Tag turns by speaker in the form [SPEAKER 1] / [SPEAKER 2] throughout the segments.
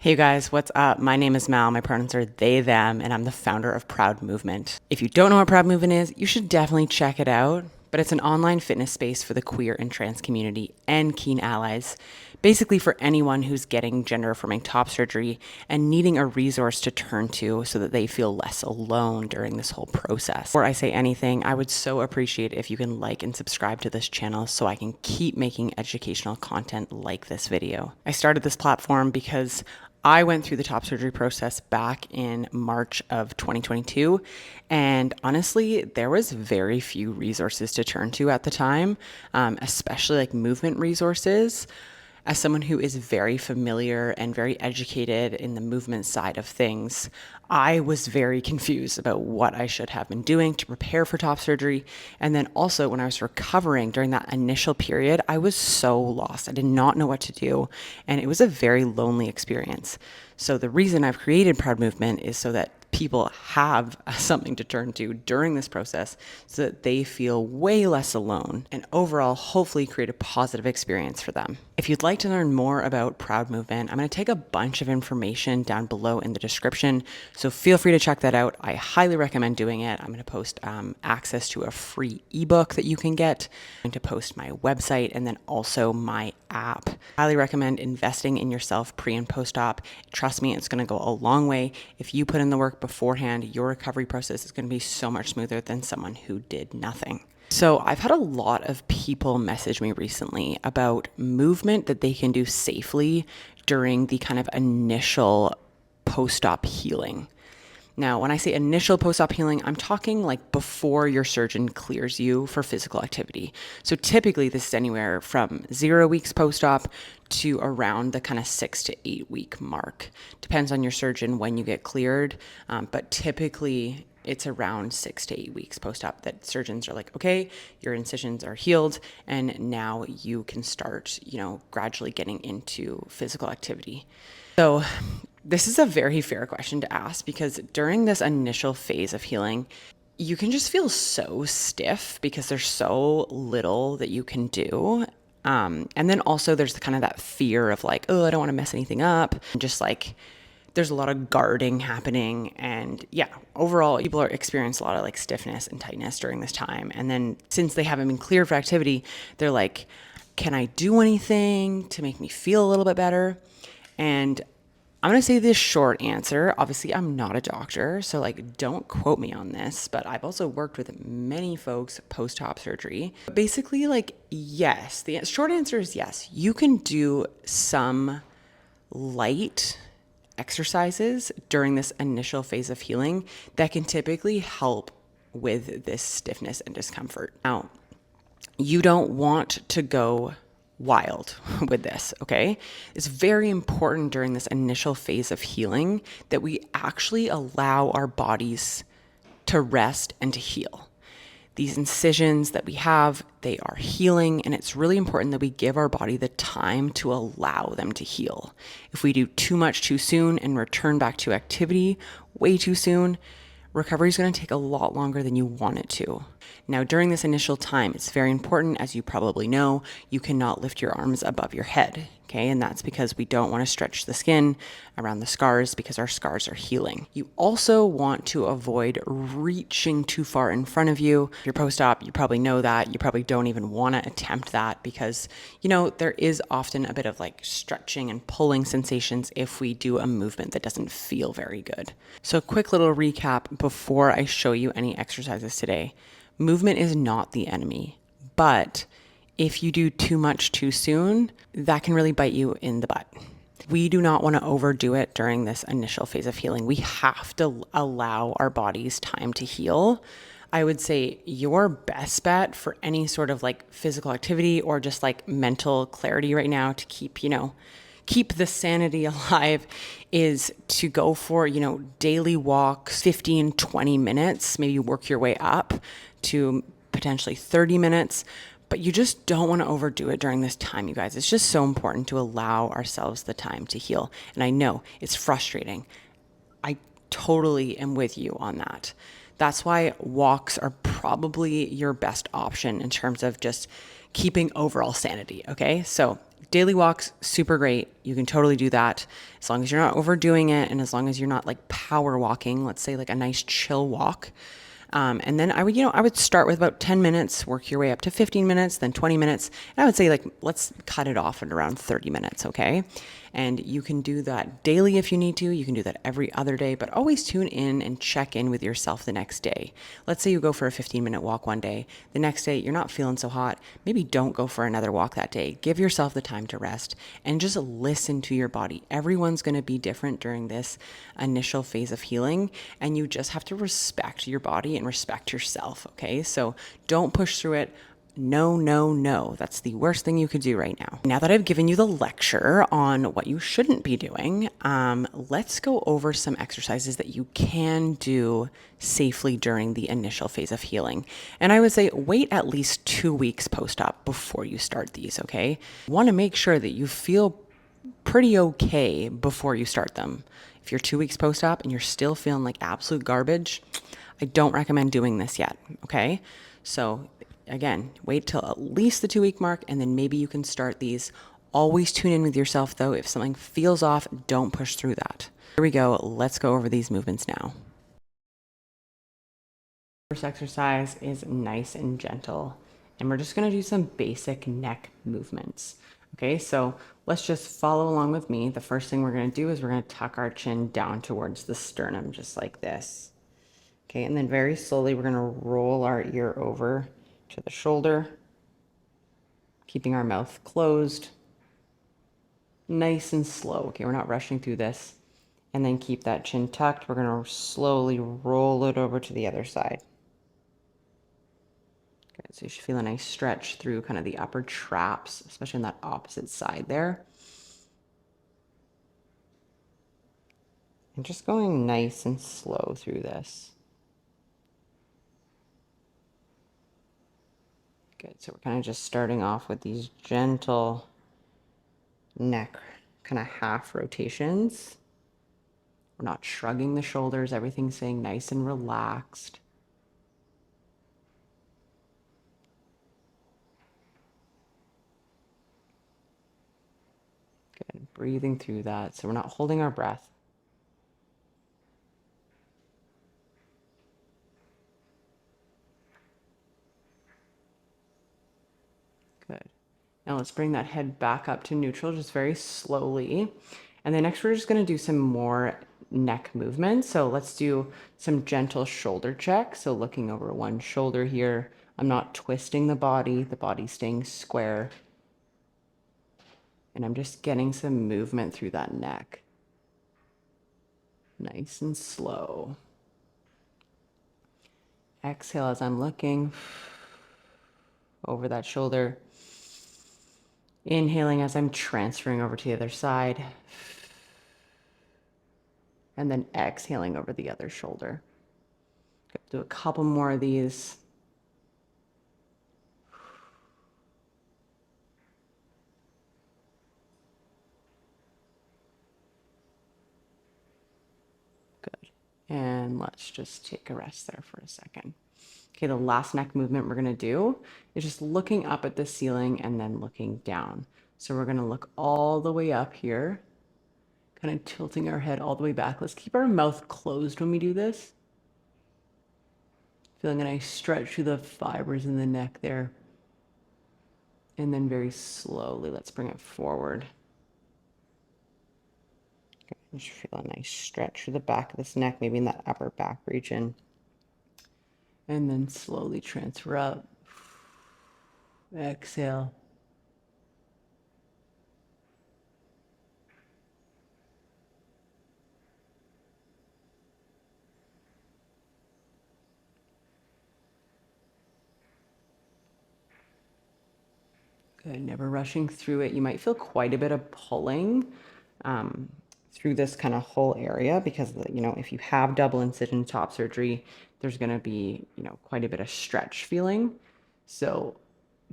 [SPEAKER 1] Hey guys, what's up? My name is Mal. My pronouns are they, them, and I'm the founder of Proud Movement. If you don't know what Proud Movement is, you should definitely check it out. But it's an online fitness space for the queer and trans community and keen allies. Basically, for anyone who's getting gender affirming top surgery and needing a resource to turn to so that they feel less alone during this whole process. Before I say anything, I would so appreciate if you can like and subscribe to this channel so I can keep making educational content like this video. I started this platform because I went through the top surgery process back in March of 2022, and honestly, there was very few resources to turn to at the time, especially like movement resources. As someone who is very familiar and very educated in the movement side of things, I was very confused about what I should have been doing to prepare for top surgery. And then also when I was recovering during that initial period, I was so lost. I did not know what to do. And it was a very lonely experience. So the reason I've created Proud Movement is so that people have something to turn to during this process so that they feel way less alone and overall hopefully create a positive experience for them. If you'd like to learn more about Proud Movement, I'm going to take a bunch of information down below in the description, so feel free to check that out. I highly recommend doing it. I'm going to post access to a free ebook that you can get. I'm going to post my website and then also my app. Highly recommend investing in yourself pre and post-op. Trust me, it's going to go a long way. If you put in the work beforehand, your recovery process is going to be so much smoother than someone who did nothing. So I've had a lot of people message me recently about movement that they can do safely during the kind of initial post-op healing. Now, when I say initial post-op healing, I'm talking like before your surgeon clears you for physical activity. So typically this is anywhere from 0 weeks post-op to around the kind of 6 to 8 week mark. Depends on your surgeon when you get cleared, but typically it's around 6 to 8 weeks post-op that surgeons are like, okay, your incisions are healed and now you can start, gradually getting into physical activity. So this is a very fair question to ask because during this initial phase of healing, you can just feel so stiff because there's so little that you can do. And then also there's kind of that fear of like, oh, I don't want to mess anything up. And just like, there's a lot of guarding happening. And yeah, overall, people are experiencing a lot of like stiffness and tightness during this time. And then since they haven't been cleared for activity, they're like, can I do anything to make me feel a little bit better? And I'm going to say this short answer. Obviously, I'm not a doctor, so like don't quote me on this, but I've also worked with many folks post-op surgery. Basically, like, yes, the short answer is yes. You can do some light exercises during this initial phase of healing that can typically help with this stiffness and discomfort. Now, you don't want to go wild with this, okay? It's very important during this initial phase of healing that we actually allow our bodies to rest and to heal. These incisions that we have, they are healing, and it's really important that we give our body the time to allow them to heal. If we do too much too soon and return back to activity way too soon, recovery is going to take a lot longer than you want it to. Now, during this initial time, it's very important, as you probably know, you cannot lift your arms above your head, okay? And that's because we don't want to stretch the skin around the scars because our scars are healing. You also want to avoid reaching too far in front of you. If you're post-op, you probably know that. You probably don't even want to attempt that because, there is often a bit of like stretching and pulling sensations if we do a movement that doesn't feel very good. So a quick little recap before I show you any exercises today. Movement is not the enemy, but if you do too much too soon, that can really bite you in the butt. We do not want to overdo it during this initial phase of healing. We have to allow our bodies time to heal. I would say your best bet for any sort of like physical activity or just like mental clarity right now to keep the sanity alive is to go for, daily walks, 15, 20 minutes, maybe work your way up to potentially 30 minutes, but you just don't want to overdo it during this time, you guys. It's just so important to allow ourselves the time to heal. And I know it's frustrating. I totally am with you on that. That's why walks are probably your best option in terms of just keeping overall sanity, okay? So Daily walks, super great. You can totally do that as long as you're not overdoing it and as long as you're not like power walking, let's say like a nice chill walk. And then I would start with about 10 minutes, work your way up to 15 minutes, then 20 minutes. And I would say like, let's cut it off at around 30 minutes. Okay. And you can do that daily if you need to. You can do that every other day, but always tune in and check in with yourself the next day. Let's say you go for a 15-minute walk one day. The next day, you're not feeling so hot. Maybe don't go for another walk that day. Give yourself the time to rest and just listen to your body. Everyone's going to be different during this initial phase of healing, and you just have to respect your body and respect yourself. Okay. So don't push through it. No, no, no. That's the worst thing you could do right now. Now that I've given you the lecture on what you shouldn't be doing, let's go over some exercises that you can do safely during the initial phase of healing. And I would say wait at least 2 weeks post-op before you start these, okay? You want to make sure that you feel pretty okay before you start them. If you're 2 weeks post-op and you're still feeling like absolute garbage, I don't recommend doing this yet, okay? So again, wait till at least the 2 week mark and then maybe you can start these. Always tune in with yourself though. If something feels off, don't push through that. Here we go. Let's go over these movements now. First exercise is nice and gentle. And we're just going to do some basic neck movements. Okay, so let's just follow along with me. The first thing we're going to do is we're going to tuck our chin down towards the sternum, just like this. Okay, and then very slowly we're going to roll our ear over to the shoulder, keeping our mouth closed, nice and slow. Okay, we're not rushing through this. And then keep that chin tucked. We're going to slowly roll it over to the other side. Good, so you should feel a nice stretch through kind of the upper traps, especially on that opposite side there. And just going nice and slow through this. Good, so we're kind of just starting off with these gentle neck kind of half rotations. We're not shrugging the shoulders, everything's staying nice and relaxed. Good, breathing through that, so we're not holding our breath. Good. Now let's bring that head back up to neutral, just very slowly. And then next we're just going to do some more neck movements. So let's do some gentle shoulder checks. So looking over one shoulder here. I'm not twisting the body's staying square. And I'm just getting some movement through that neck. Nice and slow. Exhale as I'm looking over that shoulder. Inhaling as I'm transferring over to the other side. And then exhaling over the other shoulder. Do a couple more of these. Good. And let's just take a rest there for a second. Okay, the last neck movement we're going to do is just looking up at the ceiling and then looking down. So we're going to look all the way up here, kind of tilting our head all the way back. Let's keep our mouth closed when we do this. Feeling a nice stretch through the fibers in the neck there. And then very slowly, let's bring it forward. Okay, just feel a nice stretch through the back of this neck, maybe in that upper back region. And then slowly transfer up. Exhale. Good, never rushing through it. You might feel quite a bit of pulling through this kind of whole area because, if you have double incision top surgery, there's going to be, quite a bit of stretch feeling. So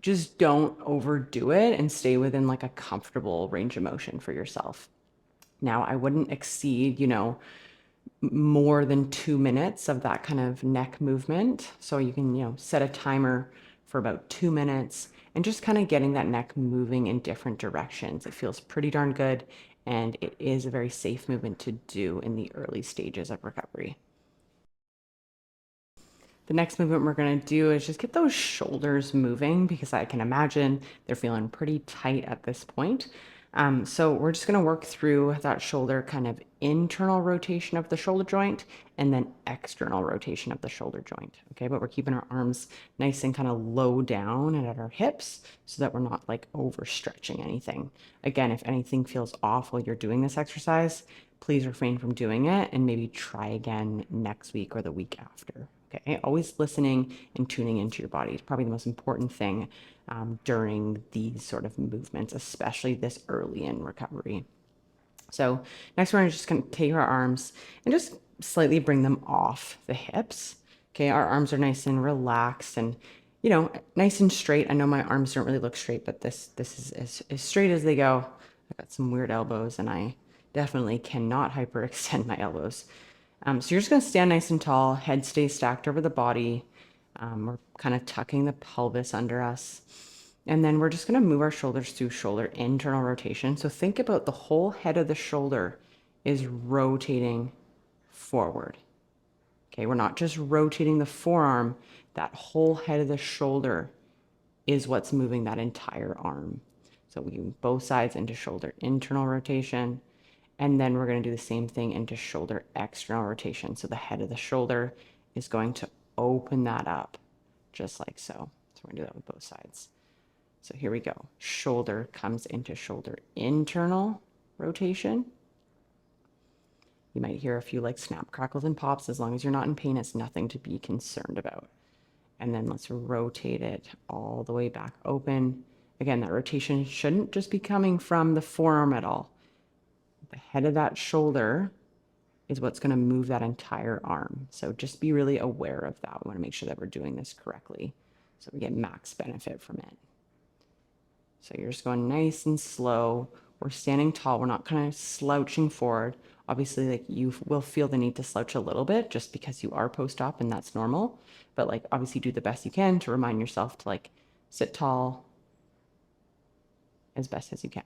[SPEAKER 1] just don't overdo it and stay within like a comfortable range of motion for yourself. Now, I wouldn't exceed, more than 2 minutes of that kind of neck movement. So you can, set a timer for about 2 minutes and just kind of getting that neck moving in different directions. It feels pretty darn good, and it is a very safe movement to do in the early stages of recovery. The next movement we're going to do is just get those shoulders moving, because I can imagine they're feeling pretty tight at this point. So we're just going to work through that shoulder kind of internal rotation of the shoulder joint and then external rotation of the shoulder joint. Okay, but we're keeping our arms nice and kind of low down and at our hips so that we're not like overstretching anything. Again, if anything feels off while you're doing this exercise, please refrain from doing it and maybe try again next week or the week after. Okay, always listening and tuning into your body is probably the most important thing during these sort of movements, especially this early in recovery. So next we're just going to take our arms and just slightly bring them off the hips. Okay, our arms are nice and relaxed and, you know, nice and straight. I know my arms don't really look straight, but this is as straight as they go. I've got some weird elbows and I definitely cannot hyperextend my elbows. So you're just going to stand nice and tall, head stays stacked over the body. We're kind of tucking the pelvis under us. And then we're just going to move our shoulders through shoulder internal rotation. So think about the whole head of the shoulder is rotating forward. Okay, we're not just rotating the forearm, that whole head of the shoulder is what's moving that entire arm. So we do both sides into shoulder internal rotation. And then we're going to do the same thing into shoulder external rotation. So the head of the shoulder is going to open that up just like so. So we're going to do that with both sides. So here we go. Shoulder comes into shoulder internal rotation. You might hear a few like snap, crackles, and pops. As long as you're not in pain, it's nothing to be concerned about. And then let's rotate it all the way back open. Again, that rotation shouldn't just be coming from the forearm at all. The head of that shoulder is what's going to move that entire arm. So just be really aware of that. We want to make sure that we're doing this correctly so we get max benefit from it. So you're just going nice and slow. We're standing tall. We're not kind of slouching forward. Obviously, like you will feel the need to slouch a little bit just because you are post-op and that's normal. But like obviously do the best you can to remind yourself to like sit tall as best as you can.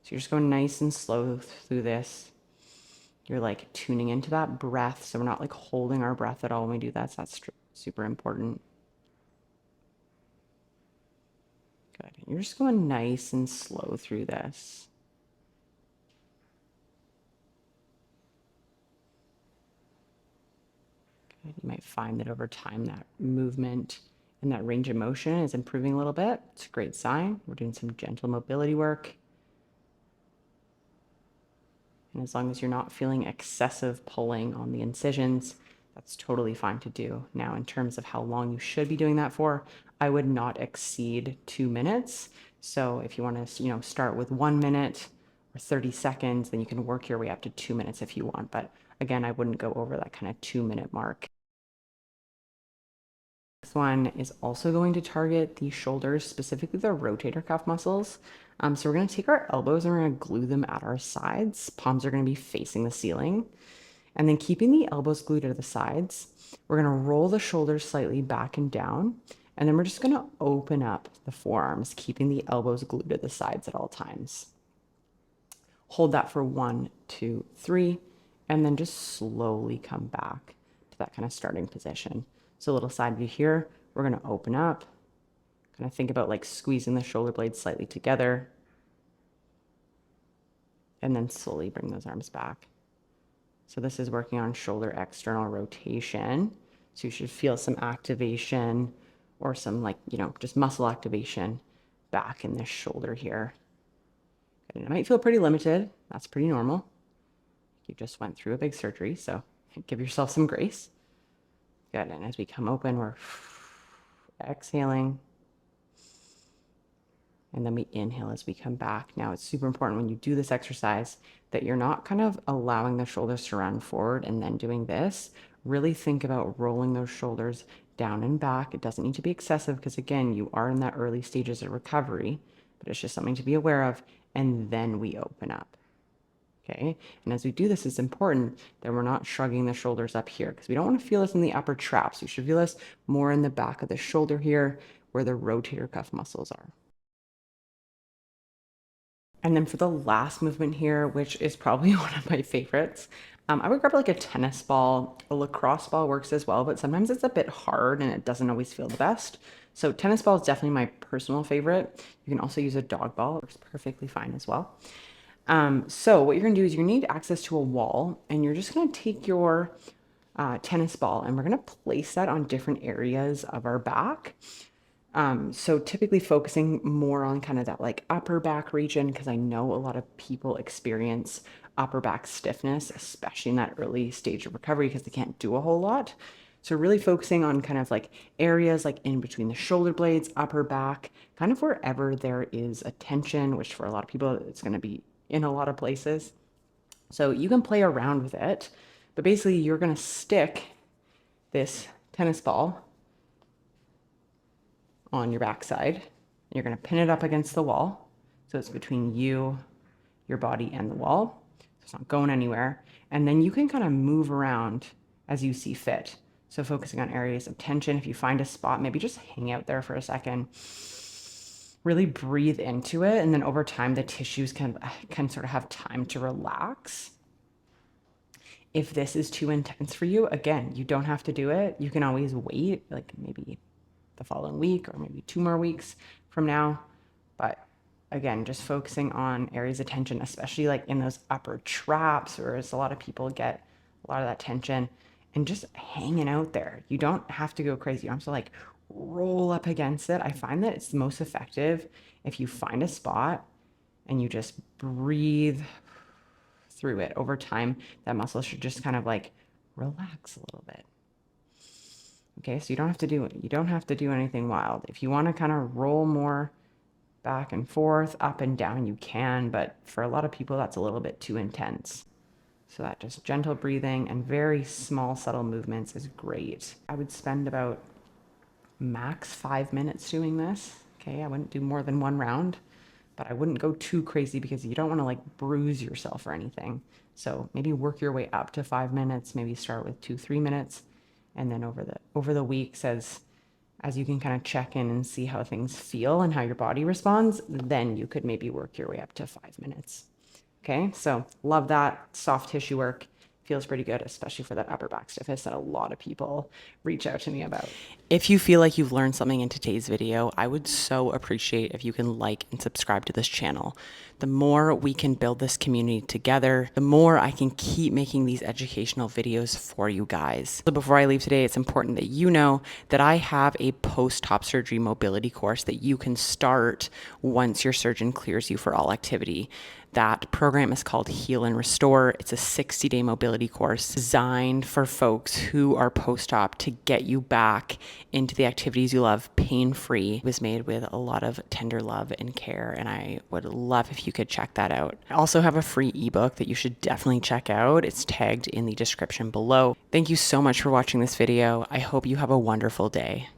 [SPEAKER 1] So you're just going nice and slow through this. You're like tuning into that breath. So we're not like holding our breath at all when we do that. So that's super important. Good. You're just going nice and slow through this. Good. You might find that over time that movement and that range of motion is improving a little bit. It's a great sign. We're doing some gentle mobility work. And as long as you're not feeling excessive pulling on the incisions, that's totally fine to do. Now, in terms of how long you should be doing that for, I would not exceed 2 minutes. So if you want to, start with 1 minute or 30 seconds, then you can work your way up to 2 minutes if you want. But again, I wouldn't go over that kind of 2-minute mark. This one is also going to target the shoulders, specifically the rotator cuff muscles. So we're going to take our elbows and we're going to glue them at our sides. Palms are going to be facing the ceiling. And then keeping the elbows glued to the sides, we're going to roll the shoulders slightly back and down. And then we're just going to open up the forearms, keeping the elbows glued to the sides at all times. Hold that for 1, 2, 3, and then just slowly come back to that kind of starting position. So a little side view here, we're going to open up, kind of think about like squeezing the shoulder blades slightly together, and then slowly bring those arms back. So this is working on shoulder external rotation. So you should feel some activation or some just muscle activation back in this shoulder here. And it might feel pretty limited. That's pretty normal. You just went through a big surgery, so give yourself some grace. Good, and as we come open, we're exhaling. And then we inhale as we come back. Now, it's super important when you do this exercise that you're not kind of allowing the shoulders to run forward and then doing this. Really think about rolling those shoulders down and back. It doesn't need to be excessive because, again, you are in that early stages of recovery, but it's just something to be aware of. And then we open up. Okay, and as we do this, it's important that we're not shrugging the shoulders up here because we don't want to feel this in the upper traps. You should feel this more in the back of the shoulder here where the rotator cuff muscles are. And then for the last movement here, which is probably one of my favorites, I would grab like a tennis ball. A lacrosse ball works as well, but sometimes it's a bit hard and it doesn't always feel the best. So tennis ball is definitely my personal favorite. You can also use a dog ball. It works perfectly fine as well. So what you're gonna do is you need access to a wall, and you're just gonna take your tennis ball and we're gonna place that on different areas of our back. So typically focusing more on kind of that like upper back region, because I know a lot of people experience upper back stiffness, especially in that early stage of recovery because they can't do a whole lot. So really focusing on kind of like areas like in between the shoulder blades, upper back, kind of wherever there is a tension, which for a lot of people, it's going to be in a lot of places. So you can play around with it, but basically you're going to stick this tennis ball on your backside. You're going to pin it up against the wall. So it's between you, your body, and the wall. So it's not going anywhere. And then you can kind of move around as you see fit. So focusing on areas of tension. If you find a spot, maybe just hang out there for a second. Really breathe into it. And then over time, the tissues can sort of have time to relax. If this is too intense for you, again, you don't have to do it. You can always wait, like maybe the following week or maybe 2 more weeks from now. But again, just focusing on areas of tension, especially like in those upper traps, whereas a lot of people get a lot of that tension, and just hanging out there. You don't have to go crazy. You don't have to like roll up against it. I find that it's the most effective if you find a spot and you just breathe through it. Over time, that muscle should just kind of like relax a little bit. Okay, so you don't have to do anything wild. If you want to kind of roll more back and forth, up and down, you can, but for a lot of people, that's a little bit too intense. So that just gentle breathing and very small, subtle movements is great. I would spend about max 5 minutes doing this. Okay, I wouldn't do more than 1 round, but I wouldn't go too crazy because you don't want to like bruise yourself or anything. So maybe work your way up to 5 minutes, maybe start with 2-3 minutes. And then over the weeks, as you can kind of check in and see how things feel and how your body responds, then you could maybe work your way up to 5 minutes. Okay, so love that soft tissue work. Feels pretty good, especially for that upper back stiffness that a lot of people reach out to me about. If you feel like you've learned something in today's video, I would so appreciate if you can like and subscribe to this channel. The more we can build this community together, the more I can keep making these educational videos for you guys. So before I leave today, it's important that you know that I have a post-op surgery mobility course that you can start once your surgeon clears you for all activity. That program is called Heal and Restore. It's a 60-day mobility course designed for folks who are post-op to get you back into the activities you love pain-free. It was made with a lot of tender love and care, and I would love if you could check that out. I also have a free ebook that you should definitely check out. It's tagged in the description below. Thank you so much for watching this video. I hope you have a wonderful day.